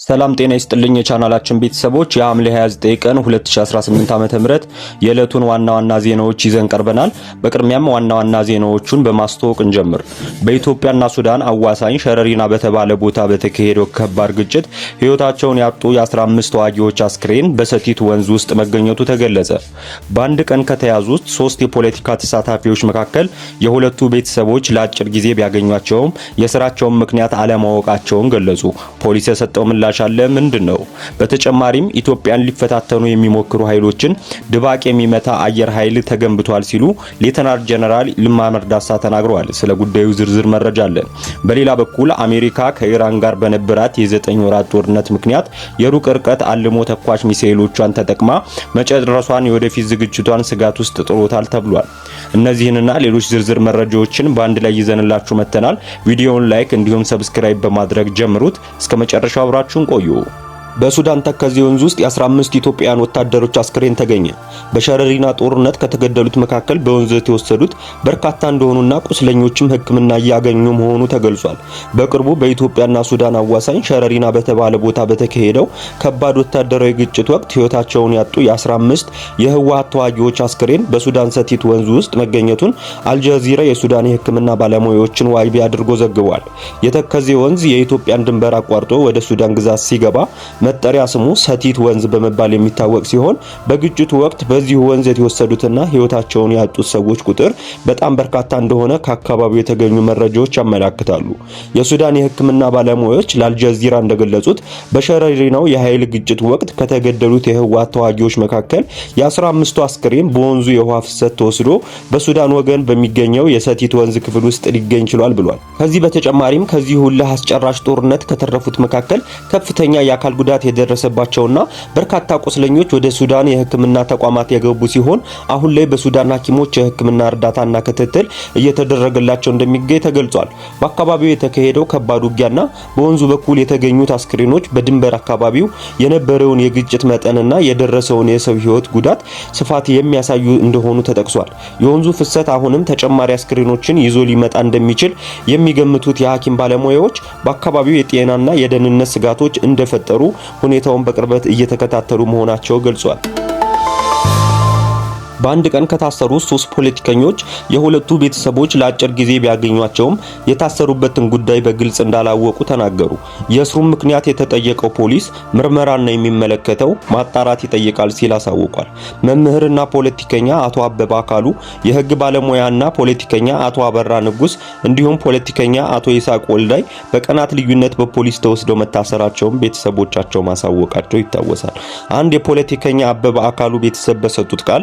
ሰላም ጤና ይስጥልኝ የቻናላችን ቤተሰቦች የሐምሌ 29 ቀን 2018 ዓ.ም የዕለቱን ዋና ዜናዎች ይዘን ቀርበናል። በቅድሚያም ዋና ዜናዎቹን በማስተዋወቅ እንጀምር። በኢትዮጵያና ሱዳን አዋሳኝ ሸረሪና በተባለ ቦታ በተካሄደው ከባድ ግጭት ሕይወታቸውን ያጡ የ15 ተዋጊዎች አስክሬን በሰቲት ወንዝ ውስጥ መገኘቱ ተገለጸ። በአንድ ቀን ከተያዙት 3 የፖለቲካ ተሳታፊዎች መካከል የሁለቱ ቤተሰቦች ለአጭር ጊዜ ቢያገኟቸውም የሥራቸውን ምክንያት አለማወቃቸውን ገለጹ። ፖሊስ የሰጠው ምላሽ አለ ምንድነው? በተጨማሪም ኢትዮጵያን ሊፈታተኑ የሚሞክሩ ኃይሎችን ድባቅ የሚመታ አየር ኃይል ተገንብቷል ሲሉ ሌተናል ጀነራል ይልማ መርዳሳ ተናግረዋል። ስለ ጉዳዩ ዝርዝር መረጃ አለን። በሌላ በኩል አሜሪካ ከኢራን ጋር በነበራት የ9 ወራት ጦርነት ምክንያት የሩቅ ርቀት አልሞ ተኳሽ ሚሳኤሎቿን ተጠቅማ መጨረሷን የወደፊት ዝግጅቷን ስጋት ውስጥ ጥሎታል ተብሏል። እነዚህንና ሌሎች ዝርዝር መረጃዎችን በአንድ ላይ ይዘንላችሁ መተናል። ቪዲዮውን ላይክ እንዲሁም ሰብስክራይብ በማድረግ ጀምሩት። እስከ መጨረሻው አብራችሁን ቆዩ። በሱዳን ተከዜ ወንዝ ውስጥ የ15 ኢትዮጵያውያን ወታደሮች አስክሬን ተገኘ። በሸረሪና ጦርነት ከተገደሉት መካከል በወንዝ የተወሰዱት በርካታ እንደሆኑና ቁስለኞችም ሕክምና እያገኙ መሆኑ ተገልጿል። በቅርቡ በኢትዮጵያና ሱዳን አዋሳኝ ሸረሪና በተባለ ቦታ በተካሄደው ከባድ ወታደራዊ ግጭት ወቅት ሕይወታቸውን ያጡ የ15 የህወሓት ተዋጊዎች አስክሬን በሱዳን ሰቲት ወንዝ ውስጥ መገኘቱን አልጀዚራ የሱዳን የሕክምና ባለሙያዎችን ዋቢ አድርጎ ዘግቧል። የተከዜ ወንዝ የኢትዮጵያን ድንበር አቋርጦ ወደ ሱዳን ግዛት ሲገባ መጠሪያ ስሙ ሰቲት ወንዝ በመባል የሚታወቅ ሲሆን በግጭቱ ወቅት በዚህ ወንዝ የተወሰዱትና ሕይወታቸውን ያጡት ሰዎች ቁጥር በጣም በርካታ እንደሆነ ከአካባቢው የተገኙ መረጃዎች ያመለክታሉ። የሱዳን የሕክምና ባለሙያዎች ለአልጀዚራ እንደገለጹት በሸረሪናው የኃይል ግጭት ወቅት ከተገደሉት የህወሓት ተዋጊዎች መካከል የ15ቱ አስክሬን በወንዙ የውሃ ፍሰት ተወስዶ በሱዳን ወገን በሚገኘው የሰቲት ወንዝ ክፍል ውስጥ ሊገኝ ችሏል ብሏል። ከዚህ በተጨማሪም ከዚህ ሁሉ አስጨራሽ ጦርነት ከተረፉት መካከል ከፍተኛ የአካል ጉዳት የደረሰባቸውና በርካታ ቁስለኞች ወደ ሱዳን የሕክምና ተቋማት የገቡ ሲሆን አሁን ላይ በሱዳን ሐኪሞች የሕክምና እርዳታና ክትትል እየተደረገላቸው እንደሚገኝ ተገልጿል። በአካባቢው የተካሄደው ከባድ ውጊያና በወንዙ በኩል የተገኙት አስክሬኖች በድንበር አካባቢው የነበረውን የግጭት መጠንና የደረሰውን የሰው ሕይወት ጉዳት ስፋት የሚያሳዩ እንደሆኑ ተጠቅሷል። የወንዙ ፍሰት አሁንም ተጨማሪ አስክሬኖችን ይዞ ሊመጣ እንደሚችል የሚገምቱት የሐኪም ባለሙያዎች በአካባቢው የጤናና የደህንነት ስጋቶች እንደፈጠሩ ሁኔታውን በቅርበት እየተከታተሉ መሆናቸው ገልጿል። በአንድ ቀን ከታሰሩ 3 ፖለቲከኞች የሁለቱ ቤተሰቦች ለአጭር ጊዜ ቢያገኟቸውም የታሰሩበትን ጉዳይ በግልጽ እንዳላወቁ ተናገሩ። የእስሩን ምክንያት የተጠየቀው ፖሊስ ምርመራና የሚመለከተው ማጣራት ይጠይቃል ሲል አሳውቋል። መምህርና ፖለቲከኛ አቶ አበባ አካሉ፣ የህግ ባለሙያና ፖለቲከኛ አቶ አበራ ንጉስ እንዲሁም ፖለቲከኛ አቶ ይሳቅ ወልዳይ በቀናት ልዩነት በፖሊስ ተወስደው መታሰራቸውን ቤተሰቦቻቸው ማሳወቃቸው ይታወሳል። አንድ የፖለቲከኛ አበባ አካሉ ቤተሰብ በሰጡት ቃል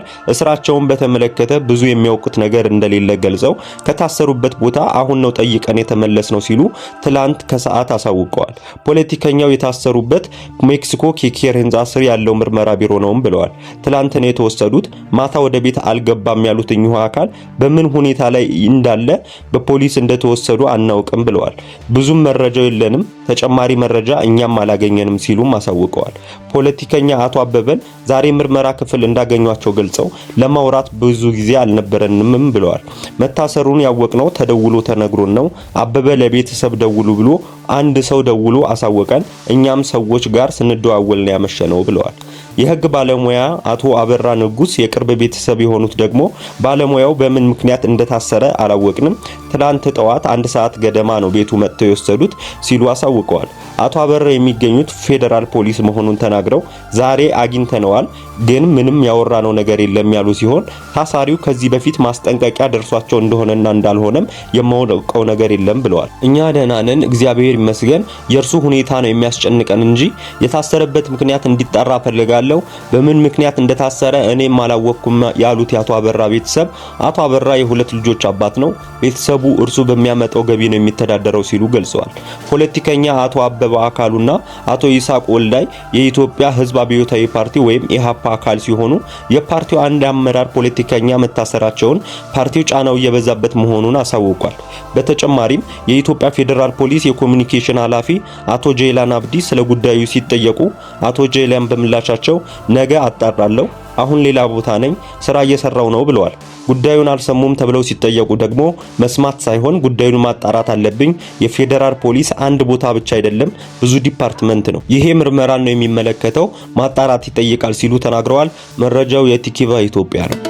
ራቸውን በተመለከተ ብዙ የሚያውቁት ነገር እንደሌለ ገልጸው ከታሰሩበት ቦታ አሁን ነው ጠይቀን የተመለስነው ሲሉ ትላንት ከሰዓት አሳውቀዋል። ፖለቲከኛው የታሰሩበት ሜክሲኮ ኬኬር ህንጻ ስር ያለው ምርመራ ቢሮ ነውም ብለዋል። ትላንት ነው የተወሰዱት። ማታ ወደ ቤት አልገባም ያሉት እኚሁ አካል በምን ሁኔታ ላይ እንዳለ በፖሊስ እንደተወሰዱ አናውቅም ብለዋል። ብዙም መረጃው የለንም፣ ተጨማሪ መረጃ እኛም አላገኘንም ሲሉም አሳውቀዋል። ፖለቲከኛ አቶ አበበን ዛሬ ምርመራ ክፍል እንዳገኟቸው ገልጸው ለማውራት ብዙ ጊዜ አልነበረንም ብለዋል። መታሰሩን ያወቅነው ተደውሎ ተነግሮን ነው። አበበ ለቤተሰብ ደውሉ ብሎ አንድ ሰው ደውሎ አሳወቀን። እኛም ሰዎች ጋር ስንደዋወል ነው ያመሸነው ብለዋል። የህግ ባለሙያ አቶ አበራ ንጉስ የቅርብ ቤተሰብ የሆኑት ደግሞ ባለሙያው በምን ምክንያት እንደታሰረ አላወቅንም፣ ትላንት ጠዋት 1 ሰዓት ገደማ ነው ቤቱ መጥተው የወሰዱት ሲሉ አሳውቀዋል። አቶ አበራ የሚገኙት ፌደራል ፖሊስ መሆኑን ተናግረው ዛሬ አግኝተነዋል ግን ምንም ያወራነው ነገር የለም ያሉ ሲሆን ታሳሪው ከዚህ በፊት ማስጠንቀቂያ ደርሷቸው እንደሆነና እንዳልሆነም የማውቀው ነገር የለም ብለዋል። እኛ ደህና ነን እግዚአብሔር ይመስገን፣ የእርሱ ሁኔታ ነው የሚያስጨንቀን እንጂ የታሰረበት ምክንያት እንዲጣራ ፈልጋለሁ፣ በምን ምክንያት እንደታሰረ እኔም አላወቅኩም ያሉት የአቶ አበራ ቤተሰብ አቶ አበራ የ2 ልጆች አባት ነው፣ ቤተሰቡ እርሱ በሚያመጣው ገቢ ነው የሚተዳደረው ሲሉ ገልጸዋል። ፖለቲከኛ አቶ አበባ አካሉና አቶ ይሳቅ ወልዳይ የኢትዮጵያ ሕዝብ አብዮታዊ ፓርቲ ወይም ኢሃፓ አካል ሲሆኑ የፓርቲው አንድ አመራር ፖለቲከኛ መታሰራቸውን ፓርቲው ጫናው እየበዛበት መሆኑን አሳውቋል። በተጨማሪም የኢትዮጵያ ፌደራል ፖሊስ የኮሙኒኬሽን ኃላፊ አቶ ጄላን አብዲ ስለ ጉዳዩ ሲጠየቁ አቶ ጄላን በምላሻቸው ነገ አጣራለሁ አሁን ሌላ ቦታ ነኝ፣ ስራ እየሰራው ነው ብለዋል። ጉዳዩን አልሰሙም ተብለው ሲጠየቁ ደግሞ መስማት ሳይሆን ጉዳዩን ማጣራት አለብኝ። የፌዴራል ፖሊስ አንድ ቦታ ብቻ አይደለም፣ ብዙ ዲፓርትመንት ነው። ይሄ ምርመራን ነው የሚመለከተው፣ ማጣራት ይጠይቃል ሲሉ ተናግረዋል። መረጃው የቲኪቫ ኢትዮጵያ ነው።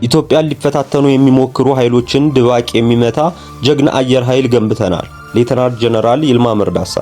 ኢትዮጵያን ሊፈታተኑ የሚሞክሩ ኃይሎችን ድባቅ የሚመታ ጀግና አየር ኃይል ገንብተናል። ሌተናንት ጀነራል ይልማ መርዳሳ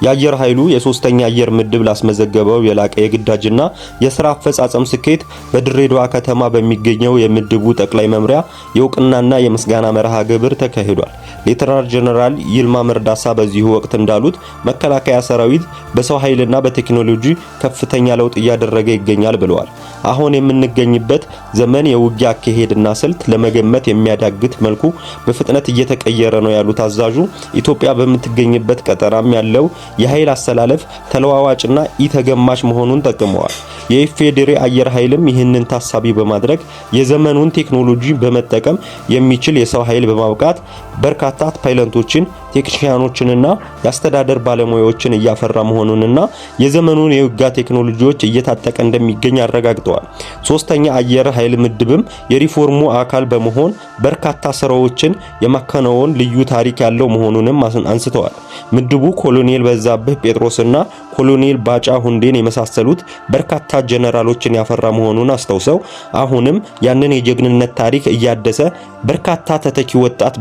የአየር ኃይሉ የሶስተኛ አየር ምድብ ላስመዘገበው የላቀ የግዳጅና የሥራ አፈጻጸም ስኬት በድሬዳዋ ከተማ በሚገኘው የምድቡ ጠቅላይ መምሪያ የእውቅናና የምስጋና መርሃ ግብር ተካሂዷል። ሌተናንት ጀነራል ይልማ መርዳሳ በዚሁ ወቅት እንዳሉት መከላከያ ሰራዊት በሰው ኃይልና በቴክኖሎጂ ከፍተኛ ለውጥ እያደረገ ይገኛል ብለዋል። አሁን የምንገኝበት ዘመን የውጊያ አካሄድና ስልት ለመገመት የሚያዳግት መልኩ በፍጥነት እየተቀየረ ነው ያሉት አዛዡ ኢትዮጵያ በምትገኝበት ቀጠናም ያለው የኃይል አሰላለፍ ተለዋዋጭና ኢተገማች መሆኑን ጠቅመዋል። የኢፌዴሪ አየር ኃይልም ይህንን ታሳቢ በማድረግ የዘመኑን ቴክኖሎጂ በመጠቀም የሚችል የሰው ኃይል በማብቃት በርካታ ፓይለቶችን፣ ቴክኒሻኖችንና የአስተዳደር ባለሙያዎችን እያፈራ መሆኑንና የዘመኑን የውጊያ ቴክኖሎጂዎች እየታጠቀ እንደሚገኝ አረጋግጠዋል። ሶስተኛ አየር ኃይል ምድብም የሪፎርሙ አካል በመሆን በርካታ ስራዎችን የማከናወን ልዩ ታሪክ ያለው መሆኑንም አንስተዋል። ምድቡ ኮሎኔል በዛብህ ጴጥሮስና ኮሎኔል ባጫ ሁንዴን የመሳሰሉት በርካታ ጀነራሎችን ያፈራ መሆኑን አስተውሰው አሁንም ያንን የጀግንነት ታሪክ እያደሰ በርካታ ተተኪ ወጣት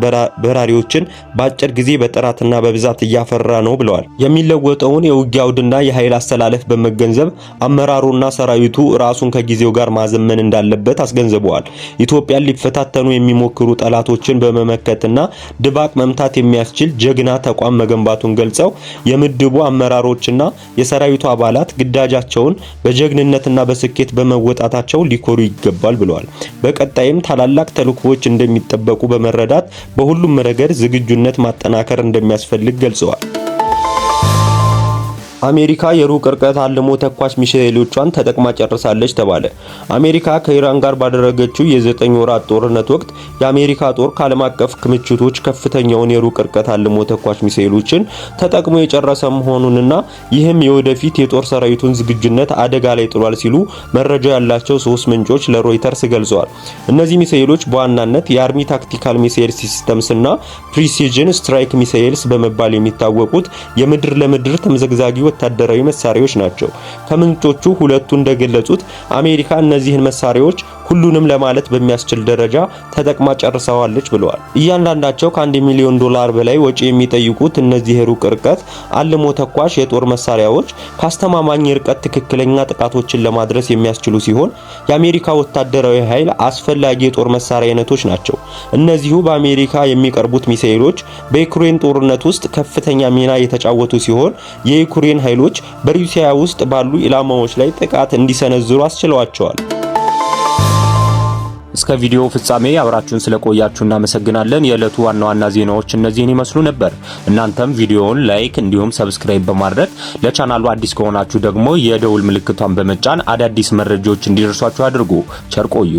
በራሪዎችን በአጭር ጊዜ በጥራትና በብዛት እያፈራ ነው ብለዋል። የሚለወጠውን የውጊያ አውድና የኃይል አስተላለፍ በመገንዘብ አመራሩና ሰራዊቱ ራሱን ከጊዜው ጋር ማዘመን እንዳለበት አስገንዝበዋል። ኢትዮጵያን ሊፈታተኑ የሚሞክሩ ጠላቶችን በመመከትና ድባቅ መምታት የሚያስችል ጀግና ተቋም መገንባቱን ገልጸው የምድቡ አመራሮችና የሰራዊቱ አባላት ግዳጃቸውን በጀግንነትና በስኬት በመወጣታቸው ሊኮሩ ይገባል ብለዋል። በቀጣይም ታላላቅ ተልእኮዎች እንደሚጠበቁ በመረዳት በሁሉም ረገድ ዝግጁነት ማጠናከር እንደሚያስፈልግ ገልጸዋል። አሜሪካ የሩቅ ርቀት አልሞ ተኳሽ ሚሳኤሎቿን ተጠቅማ ጨርሳለች ተባለ። አሜሪካ ከኢራን ጋር ባደረገችው የ9 ወራት ጦርነት ወቅት የአሜሪካ ጦር ከዓለም አቀፍ ክምችቶች ከፍተኛውን የሩቅ ርቀት አልሞ ተኳሽ ሚሳኤሎችን ተጠቅሞ የጨረሰ መሆኑንና ይህም የወደፊት የጦር ሰራዊቱን ዝግጁነት አደጋ ላይ ጥሏል ሲሉ መረጃ ያላቸው 3 ምንጮች ለሮይተርስ ገልጸዋል። እነዚህ ሚሳኤሎች በዋናነት የአርሚ ታክቲካል ሚሳኤል ሲስተምስ እና ፕሪሲዥን ስትራይክ ሚሳኤልስ በመባል የሚታወቁት የምድር ለምድር ተምዘግዛጊ ወታደራዊ መሳሪያዎች ናቸው። ከምንጮቹ ሁለቱ እንደገለጹት አሜሪካ እነዚህን መሳሪያዎች ሁሉንም ለማለት በሚያስችል ደረጃ ተጠቅማ ጨርሰዋለች ብለዋል። እያንዳንዳቸው ከ1 ሚሊዮን ዶላር በላይ ወጪ የሚጠይቁት እነዚህ የሩቅ ርቀት አልሞ ተኳሽ የጦር መሳሪያዎች ከአስተማማኝ ርቀት ትክክለኛ ጥቃቶችን ለማድረስ የሚያስችሉ ሲሆን የአሜሪካ ወታደራዊ ኃይል አስፈላጊ የጦር መሳሪያ አይነቶች ናቸው። እነዚሁ በአሜሪካ የሚቀርቡት ሚሳኤሎች በዩክሬን ጦርነት ውስጥ ከፍተኛ ሚና የተጫወቱ ሲሆን የዩክሬን ኃይሎች በሩሲያ ውስጥ ባሉ ኢላማዎች ላይ ጥቃት እንዲሰነዝሩ አስችለዋቸዋል። እስከ ቪዲዮ ፍጻሜ አብራችሁን ስለቆያችሁ እናመሰግናለን። የዕለቱ ዋና ዋና ዜናዎች እነዚህን ይመስሉ ነበር። እናንተም ቪዲዮውን ላይክ እንዲሁም ሰብስክራይብ በማድረግ ለቻናሉ አዲስ ከሆናችሁ ደግሞ የደውል ምልክቷን በመጫን አዳዲስ መረጃዎች እንዲደርሷችሁ አድርጉ። ቸር ቆዩ።